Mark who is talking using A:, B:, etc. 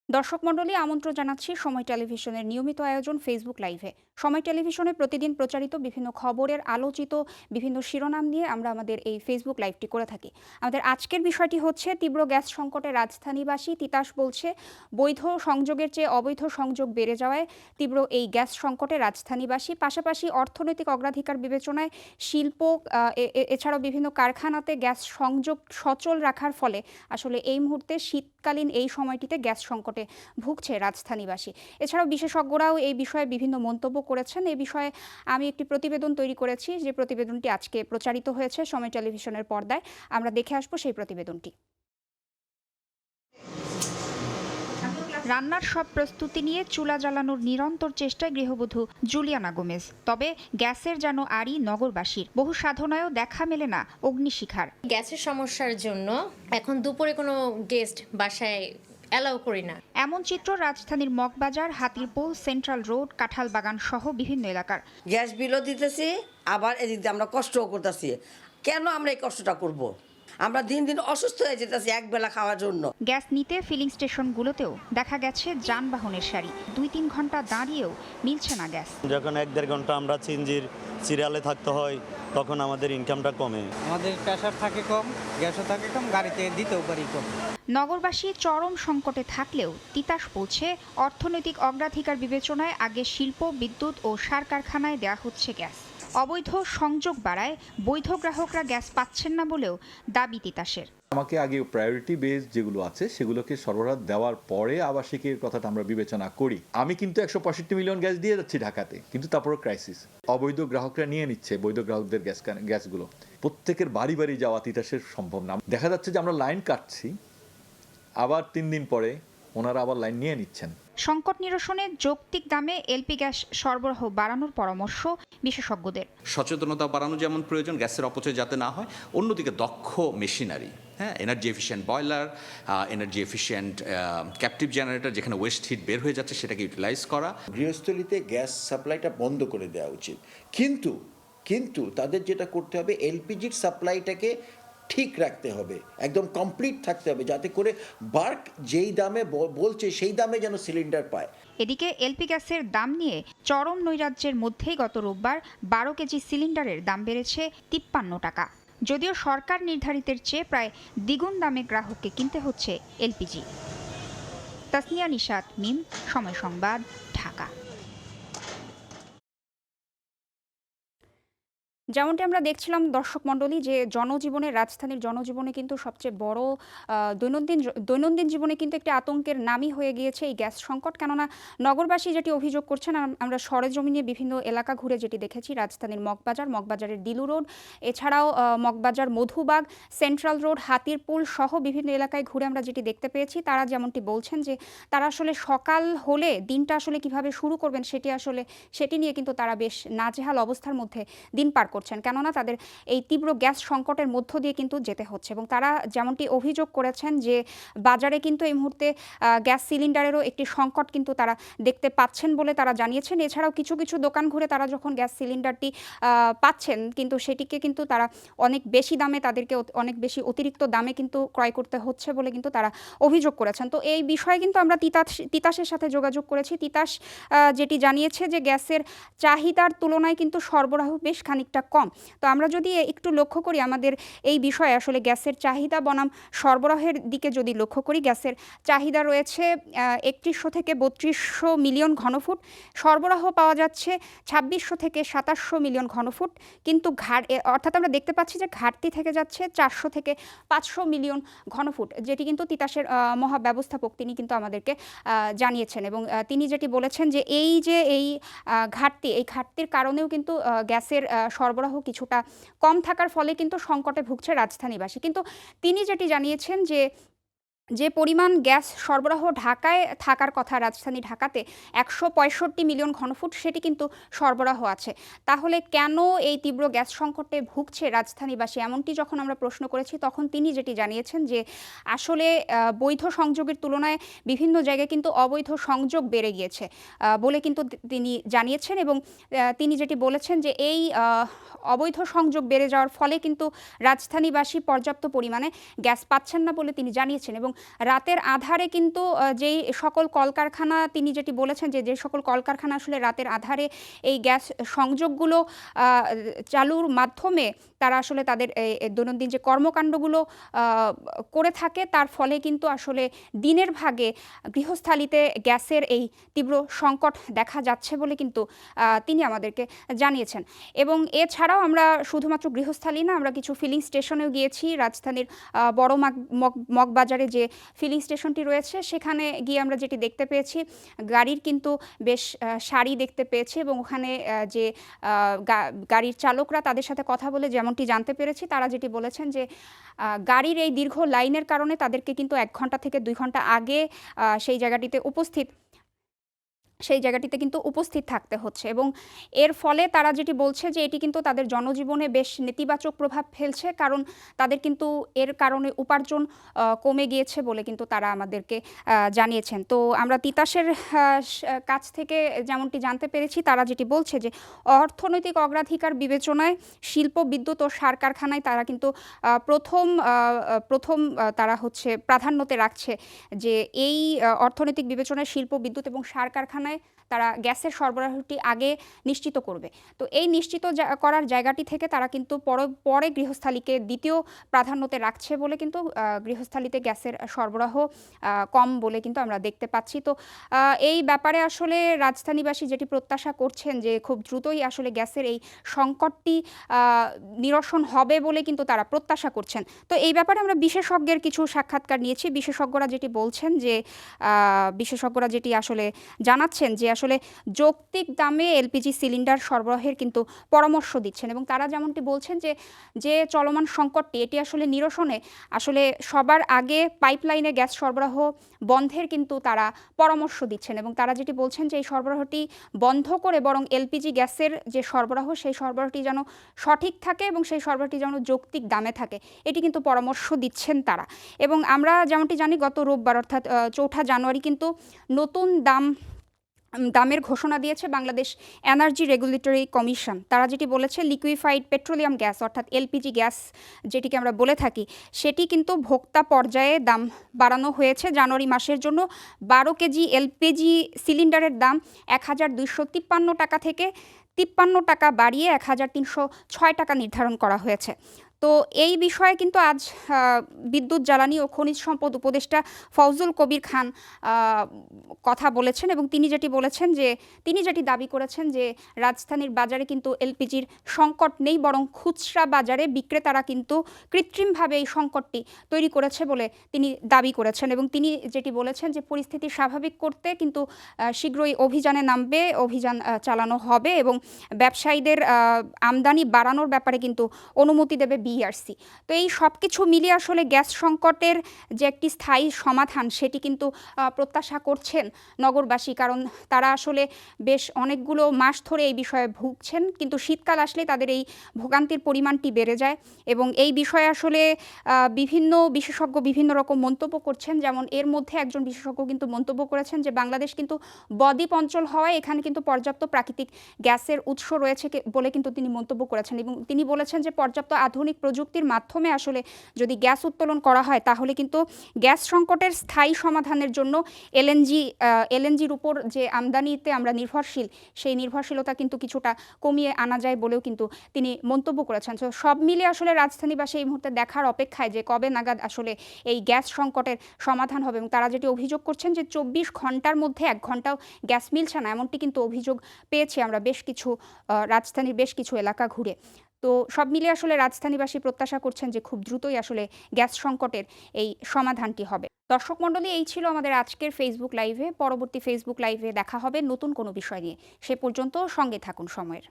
A: দর্শক মণ্ডলী আমন্ত্রণ জানাচ্ছি সময় টেলিভিশনের নিয়মিত আয়োজন ফেসবুক লাইভে। সময় টেলিভিশনে প্রতিদিন প্রচারিত বিভিন্ন খবরের আলোচিত বিভিন্ন শিরোনাম নিয়ে আমরা আমাদের এই ফেসবুক লাইভটি করে থাকি। আমাদের আজকের বিষয়টি হচ্ছে তীব্র গ্যাস সংকটে রাজধানীবাসী। তিতাস বলছে বৈধ সংযোগের চেয়ে অবৈধ সংযোগ বেড়ে যাওয়ায় তীব্র এই গ্যাস সংকটে রাজধানীবাসী। পাশাপাশি অর্থনৈতিক অগ্রাধিকার বিবেচনায় শিল্প এছাড়াও বিভিন্ন কারখানাতে গ্যাস সংযোগ সচল রাখার ফলে আসলে এই মুহূর্তে শীতকালীন এই সময়টিতে গ্যাস সংকট ভুগছে রাজধানীবাসী। এছাড়াও বিশেষজ্ঞরাও এই বিষয়ে বিভিন্ন মন্তব্য করেছেন। এই বিষয়ে আমি একটি প্রতিবেদন তৈরি করেছি, যে প্রতিবেদনটি আজকে প্রচারিত হয়েছে সময় টেলিভিশনের পর্দায়। আমরা দেখে আসবো সেই প্রতিবেদনটি। রান্নার সব প্রস্তুতি নিয়ে চুলা জ্বালানোর নিরন্তর চেষ্টায় গৃহবধূ জুলিয়ানা গোমেজ। তবে গ্যাসের যেন আরই নগরবাসীর বহু সাধনায়ও দেখা মেলে না অগ্নিশিখার।
B: গ্যাসের সমস্যার জন্য এখন দুপুরে কোনো গেস্ট বাসায় অ্যালাউ করি না।
A: এমন চিত্র রাজধানীর মগবাজার, হাতিরপুল, সেন্ট্রাল রোড, কাঁঠাল বাগান সহ বিভিন্ন এলাকার।
C: গ্যাস বিলও দিতেছি, আবার এদিক দিয়ে আমরা কষ্টও করতেছি। কেন আমরা এই কষ্টটা করব? আমরা দিন দিন অসুস্থ হয়ে যেতেছি একবেলা খাওয়ার জন্য।
A: গ্যাস নিতে ফিলিং স্টেশনগুলোতেও দেখা গেছে যানবাহনের সারি। 2-3 ঘন্টা দাঁড়িয়েও মিলছে না গ্যাস।
D: যখন 1-1.5 ঘন্টা আমরা সিরিয়ালে থাকতে হয়, তখন আমাদের ইনকামটা কমে।
E: আমাদের প্রেশার থাকে কম, গ্যাসও থাকে কম, গাড়িতে দিতেও পারি কম।
A: নগরবাসী চরম সংকটে থাকলেও তিতাস বলছে অর্থনৈতিক অগ্রাধিকার বিবেচনায় আগে শিল্প, বিদ্যুৎ ও সার কারখানায় দেওয়া হচ্ছে গ্যাস। অবৈধ সংযোগ বাড়ায় বৈধ গ্রাহকরা গ্যাস পাচ্ছেন না বলেও দাবি তিতাসের।
F: আমাকে আগে প্রায়োরিটি বেস যেগুলো আছে সেগুলোকে সরবরাহ দেওয়ার পরে আবাসিকের কথাটা আমরা বিবেচনা করি। আমি কিন্তু 165 মিলিয়ন গ্যাস দিয়ে যাচ্ছি ঢাকাতে, কিন্তু তারপরও ক্রাইসিস। অবৈধ গ্রাহকরা নিয়ে নিচ্ছে বৈধ গ্রাহকদের গ্যাসগুলো। প্রত্যেকের বাড়ি বাড়ি যাওয়া তিতাসের সম্ভব না। দেখা যাচ্ছে যে আমরা লাইন কাটছি, আবার 3 দিন পরে ওনারা আবার লাইন নিয়ে নিচ্ছেন।
A: সংকট নিরসনে যৌক্তিক দামে এলপি গ্যাস সরবরাহ বাড়ানোর পরামর্শ বিশেষজ্ঞদের।
G: সচেতনতা বাড়ানো যেমন প্রয়োজন, গ্যাসের অপচয় যাতে না হয়, অন্যদিকে দক্ষ machinery, energy efficient boiler, energy efficient captive generator, যেখানে ওয়েস্ট হিট বের হয়ে যাচ্ছে সেটাকে ইউটিলাইজ করা।
H: গৃহস্থলিতে গ্যাস সাপ্লাইটা বন্ধ করে দেওয়া উচিত, কিন্তু তাদের যেটা করতে হবে এলপিজির সাপ্লাইটাকে ঠিক রাখতে হবে, একদম কমপ্লিট থাকতে হবে, যাতে করে বার্ক যেই দামে বলছে সেই দামে যেন সিলিন্ডার পায়।
A: এদিকে এলপি গ্যাসের দাম নিয়ে চরম নৈরাজ্যের মধ্যেই গত রোববার 12 কেজি সিলিন্ডারের দাম বেড়েছে 53 টাকা। যদিও সরকার নির্ধারিতের চেয়ে প্রায় দ্বিগুণ দামে গ্রাহককে কিনতে হচ্ছে এলপিজি। তাসনিয়া নিশাত, মিম, সময় সংবাদ, ঢাকা। যেমনটি আমরা দেখছিলাম দর্শক মণ্ডলী, যে রাজধানীর জনজীবনে কিন্তু সবচেয়ে বড় দৈনন্দিন জীবনে কিন্তু একটি আতঙ্কের নামই হয়ে গিয়েছে এই গ্যাস সংকট। কেননা নগরবাসী যেটি অভিযোগ করছেন, আমরা সরেজমিনে বিভিন্ন এলাকা ঘুরে যেটি দেখেছি, রাজধানীর মগবাজারের দিলু রোড, এছাড়াও মগবাজার, মধুবাগ, সেন্ট্রাল রোড, হাতিরপুল সহ বিভিন্ন এলাকায় ঘুরে আমরা যেটি দেখতে পেয়েছি, তারা যেমনটি বলছেন যে তারা আসলে সকাল হলে দিনটা আসলে কিভাবে শুরু করবেন সেটি নিয়ে কিন্তু তারা বেশ নাজেহাল অবস্থার মধ্যে দিন পার করছেন। কেননা তাদের এই তীব্র গ্যাস সংকটের মধ্য দিয়ে কিন্তু যেতে হচ্ছে। এবং তারা যেমনটি অভিযোগ করেছেন যে বাজারে কিন্তু এই মুহূর্তে গ্যাস সিলিন্ডারেরও একটি সংকট কিন্তু তারা দেখতে পাচ্ছেন বলে তারা জানিয়েছেন। এছাড়াও কিছু দোকান ঘুরে তারা যখন গ্যাস সিলিন্ডারটি পাচ্ছেন, কিন্তু সেটিকে কিন্তু তারা অনেক বেশি দামে, তাদেরকে অনেক বেশি অতিরিক্ত দামে কিন্তু ক্রয় করতে হচ্ছে বলে কিন্তু তারা অভিযোগ করেছেন। তো এই বিষয়ে কিন্তু আমরা তিতাসের সাথে যোগাযোগ করেছি। তিতাস যেটি জানিয়েছে যে গ্যাসের চাহিদার তুলনায় কিন্তু সরবরাহ বেশ খানিকটা কম। তো আমরা যদি একটু লক্ষ্য করি আমাদের এই বিষয়ে, আসলে গ্যাসের চাহিদা বনাম সরবরাহের দিকে যদি লক্ষ্য করি, গ্যাসের চাহিদা রয়েছে 3100 থেকে 3200 মিলিয়ন ঘনফুট, সরবরাহ পাওয়া যাচ্ছে 2600 থেকে 2700 মিলিয়ন ঘনফুট, কিন্তু অর্থাৎ আমরা দেখতে পাচ্ছি যে ঘাটতি থেকে যাচ্ছে 400 থেকে 500 মিলিয়ন ঘনফুট, যেটি কিন্তু তিতাসের মহাব্যবস্থাপক তিনি কিন্তু আমাদেরকে জানিয়েছেন। এবং তিনি যেটি বলেছেন যে এই ঘাটতির কারণেও কিন্তু গ্যাসের সরবরাহ কিছুটা কম থাকার ফলে কিন্তু সংকটে ভুগছে রাজধানীবাসী। কিন্তু তিনি যেটি জানিয়েছেন যে পরিমাণ গ্যাস সরবরাহ ঢাকায় থাকার কথা, রাজধানী ঢাকাতে 165 মিলিয়ন ঘনফুট, সেটি কিন্তু সরবরাহ আছে। তাহলে কেন এই তীব্র গ্যাস সংকটে ভুগছে রাজধানীবাসী, এমনটি যখন আমরা প্রশ্ন করেছি, তখন তিনি যেটি জানিয়েছেন যে আসলে বৈধ সংযোগের তুলনায় বিভিন্ন জায়গায় কিন্তু অবৈধ সংযোগ বেড়ে গিয়েছে বলে কিন্তু তিনি জানিয়েছেন। এবং তিনি যেটি বলেছেন যে এই অবৈধ সংযোগ বেড়ে যাওয়ার ফলে কিন্তু রাজধানীবাসী পর্যাপ্ত পরিমাণে গ্যাস পাচ্ছেন না বলে তিনি জানিয়েছেন। এবং রাতের আধারে কিন্তু যেই সকল কলকারখানা তিনি যেটি বলেছেন যে সকল কলকারখানা আসলে রাতের আধারে এই গ্যাস সংযোগগুলো চালুর মাধ্যমে তারা আসলে তাদের দৈনন্দিন যে কর্মকাণ্ডগুলো করে থাকে, তার ফলে কিন্তু আসলে দিনের ভাগে গৃহস্থালিতে গ্যাসের এই তীব্র সংকট দেখা যাচ্ছে বলে কিন্তু তিনি আমাদেরকে জানিয়েছেন। এবং এছাড়াও আমরা শুধুমাত্র গৃহস্থালী না, আমরা কিছু ফিলিং স্টেশনেও গিয়েছি। রাজধানীর বড় মগবাজারে যে ফিলিং স্টেশনটি রয়েছে সেখানে গিয়ে আমরা যেটি দেখতে পেয়েছি, গাড়ির কিন্তু বেশ সারি দেখতে পেয়েছি এবং ওখানে যে গাড়ির চালকরা, তাদের সাথে কথা বলে যেমনটি জানতে পেরেছি, তারা যেটি বলেছেন যে গাড়ির এই দীর্ঘ লাইনের কারণে তাদেরকে কিন্তু 1 ঘন্টা থেকে 2 ঘন্টা আগে সেই জায়গাটিতে কিন্তু উপস্থিত থাকতে হচ্ছে। এবং এর ফলে তারা যেটি বলছে যে এটি কিন্তু তাদের জনজীবনে বেশ নেতিবাচক প্রভাব ফেলছে, কারণ তাদের কিন্তু এর কারণে উপার্জন কমে গিয়েছে বলে কিন্তু তারা আমাদেরকে জানিয়েছেন। তো আমরা তিতাসের কাছ থেকে যেমনটি জানতে পেরেছি, তারা যেটি বলছে যে অর্থনৈতিক অগ্রাধিকার বিবেচনায় শিল্প, বিদ্যুৎ ও সার কারখানায় তারা কিন্তু প্রথম তারা হচ্ছে প্রাধান্যতে রাখছে যে এই অর্থনৈতিক বিবেচনায় শিল্প, বিদ্যুৎ এবং সার কারখানায় তারা গ্যাসের সরবরাহটি আগে নিশ্চিত করবে। তো এই নিশ্চিত করার জায়গাটি থেকে তারা কিন্তু পরে গৃহস্থালীকে দ্বিতীয় প্রাধান্যতে রাখছে বলে কিন্তু গৃহস্থালীতে গ্যাসের সরবরাহ কম বলে কিন্তু আমরা দেখতে পাচ্ছি। তো এই ব্যাপারে আসলে রাজধানীবাসী যেটি প্রত্যাশা করছেন যে খুব দ্রুতই আসলে গ্যাসের এই সংকটটি নিরসন হবে বলে কিন্তু তারা প্রত্যাশা করছেন। তো এই ব্যাপারে আমরা বিশেষজ্ঞের কিছু সাক্ষাৎকার নিয়েছি। বিশেষজ্ঞরা যেটি বলছেন যে বিশেষজ্ঞরা যেটি আসলে জানাচ্ছেন যে আসলে যৌক্তিক দামে এলপিজি সিলিন্ডার সরবরাহের কিন্তু পরামর্শ দিচ্ছেন এবং তারা যেমনটি বলছেন যে চলমান সংকটটি এটি আসলে নিরসনে আসলে সবার আগে পাইপলাইনে গ্যাস সরবরাহ বন্ধের কিন্তু তারা পরামর্শ দিচ্ছেন এবং তারা যেটি বলছেন যে এই সরবরাহটি বন্ধ করে বরং এলপিজি গ্যাসের যে সরবরাহ, সেই সরবরাহটি যেন সঠিক থাকে এবং সেই সরবরাহটি যেন যৌক্তিক দামে থাকে, এটি কিন্তু পরামর্শ দিচ্ছেন তারা। এবং আমরা যেমনটি জানি, গত রোববার অর্থাৎ 4 জানুয়ারি কিন্তু নতুন দামের ঘোষণা দিয়েছে বাংলাদেশ এনার্জি রেগুলেটরি কমিশন। তারা যেটি বলেছে, লিকুইফাইড পেট্রোলিয়াম গ্যাস অর্থাৎ এলপিজি গ্যাস যেটিকে আমরা বলে থাকি, সেটি কিন্তু ভোক্তা পর্যায়ে দাম বাড়ানো হয়েছে। জানুয়ারি মাসের জন্য 12 কেজি এলপিজি সিলিন্ডারের দাম 1253 টাকা থেকে 53 টাকা বাড়িয়ে 1306 টাকা নির্ধারণ করা হয়েছে। তো এই বিষয়ে কিন্তু আজ বিদ্যুৎ, জ্বালানি ও খনিজ সম্পদ উপদেষ্টা ফজলুল কবির খান কথা বলেছেন এবং তিনি যেটি দাবি করেছেন যে রাজধানীর বাজারে কিন্তু এলপিজির সংকট নেই, বরং খুচরা বাজারে বিক্রেতারা কিন্তু কৃত্রিমভাবে এই সংকটটি তৈরি করেছে বলে তিনি দাবি করেছেন। এবং তিনি যেটি বলেছেন যে পরিস্থিতি স্বাভাবিক করতে কিন্তু শীঘ্রই অভিযানে নামবে, অভিযান চালানো হবে এবং ব্যবসায়ীদের আমদানি বাড়ানোর ব্যাপারে কিন্তু অনুমতি দেবে বিইআরসি। তো এই সব কিছু মিলিয়ে আসলে গ্যাস সংকটের যে একটি স্থায়ী সমাধান, সেটি কিন্তু প্রত্যাশা করছেন নগরবাসী, কারণ তারা আসলে বেশ অনেকগুলো মাস ধরে এই বিষয়ে ভুগছেন, কিন্তু শীতকাল আসলে তাদের এই ভোগান্তির পরিমাণটি বেড়ে যায় এবং এই বিষয়ে আসলে বিভিন্ন বিশেষজ্ঞ বিভিন্ন রকম মন্তব্য করছেন। যেমন এর মধ্যে একজন বিশেষজ্ঞ কিন্তু মন্তব্য করেছেন যে বাংলাদেশ কিন্তু বদ্বীপ অঞ্চল হওয়ায় এখানে কিন্তু পর্যাপ্ত প্রাকৃতিক গ্যাসের উৎস রয়েছে বলে কিন্তু তিনি মন্তব্য করেছেন এবং তিনি বলেছেন যে পর্যাপ্ত আধুনিক প্রযুক্তির মাধ্যমে আসলে যদি গ্যাস উত্তোলন করা হয় তাহলে কিন্তু গ্যাস সংকটের স্থায়ী সমাধানের জন্য এলএনজির উপর যে আমদানিতে আমরা নির্ভরশীল, সেই নির্ভরশীলতা কিন্তু কিছুটা কমিয়ে আনা যায় বলেও কিন্তু তিনি মন্তব্য করেছেন। তো সব মিলিয়ে আসলে রাজধানীবাসী এই মুহূর্তে দেখার অপেক্ষায় যে কবে নাগাদ আসলে এই গ্যাস সংকটের সমাধান হবে। এবং তারা যেটি অভিযোগ করছেন যে 24 ঘন্টার মধ্যে 1 ঘন্টাও গ্যাস মিলছে না, এমনটি কিন্তু অভিযোগ পেয়েছি আমরা রাজধানীর বেশ কিছু এলাকা ঘুরে। তো সব মিলিয়ে আসলে রাজধানীবাসী প্রত্যাশা করছেন যে খুব দ্রুতই আসলে গ্যাস সংকটের এই সমাধানটি হবে। দর্শক মণ্ডলী, এই ছিল আমাদের আজকের ফেসবুক লাইভে। পরবর্তী ফেসবুক লাইভে দেখা হবে নতুন কোনো বিষয় নিয়ে। সে পর্যন্ত সঙ্গে থাকুন সময়ের।